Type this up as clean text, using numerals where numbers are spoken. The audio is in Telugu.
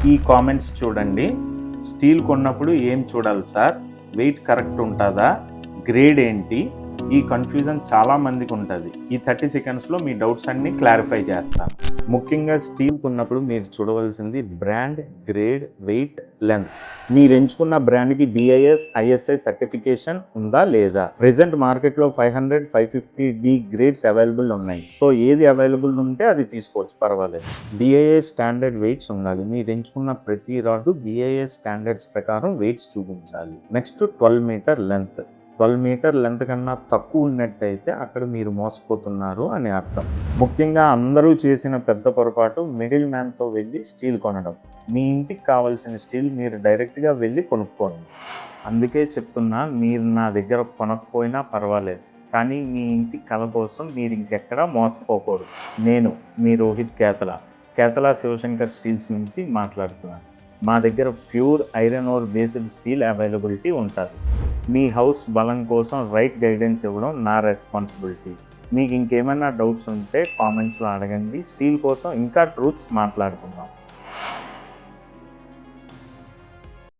ఈ కామెంట్స్ చూడండి. స్టీల్ కొన్నప్పుడు ఏం చూడాలి సార్? వెయిట్ కరెక్ట్ ఉంటుందా? గ్రేడ్ ఏంటి? ఈ కన్ఫ్యూజన్ చాలా మందికి ఉంటుంది. ఈ 30 సెకండ్స్లో మీ డౌట్స్ అన్నీ క్లారిఫై చేస్తాను. ముఖ్యంగా స్టీల్ కొన్నప్పుడు మీరు చూడవలసింది బ్రాండ్, గ్రేడ్, వెయిట్, లెంత్. మీరు ఎంచుకున్న బ్రాండ్కి BIS, ISI సర్టిఫికేషన్ ఉందా లేదా? ప్రెజెంట్ మార్కెట్లో 500, 550 గ్రేడ్స్ అవైలబుల్ ఉన్నాయి. సో ఏది అవైలబుల్ ఉంటే అది తీసుకోవచ్చు, పర్వాలేదు. BIS స్టాండర్డ్ వెయిట్స్ ఉండాలి. మీరు ఎంచుకున్న ప్రతి రాడ్ BIS స్టాండర్డ్స్ ప్రకారం వెయిట్స్ చూపించాలి. Next 12 metre length. 12 metre length కన్నా తక్కువ ఉన్నట్టయితే అక్కడ మీరు మోసపోతున్నారు అని అర్థం. ముఖ్యంగా అందరూ చేసిన పెద్ద పొరపాటు మిడిల్ మ్యాన్తో వెళ్ళి స్టీల్ కొనడం. మీ ఇంటికి కావాల్సిన స్టీల్ మీరు డైరెక్ట్గా వెళ్ళి కొనుక్కోండి. అందుకే చెప్తున్నా, మీరు నా దగ్గర కొనకపోయినా పర్వాలేదు, కానీ మీ ఇంటి కళ కోసం మీరు ఇంకెక్కడా మోసపోకూడదు. నేను మీ రోహిత్ కేతల శివశంకర్ స్టీల్స్ నుంచి మాట్లాడుతున్నాను. మా దగ్గర pure iron ore based steel availability ఉంటుంది. మీ హౌస్ బలం కోసం రైట్ గైడెన్స్ ఇవ్వడం నా రెస్పాన్సిబిలిటీ. మీకు ఇంకేమైనా డౌట్స్ ఉంటే కామెంట్స్లో అడగండి. స్టీల్ కోసం ఇంకా ట్రూత్స్ మాట్లాడుకుందాం.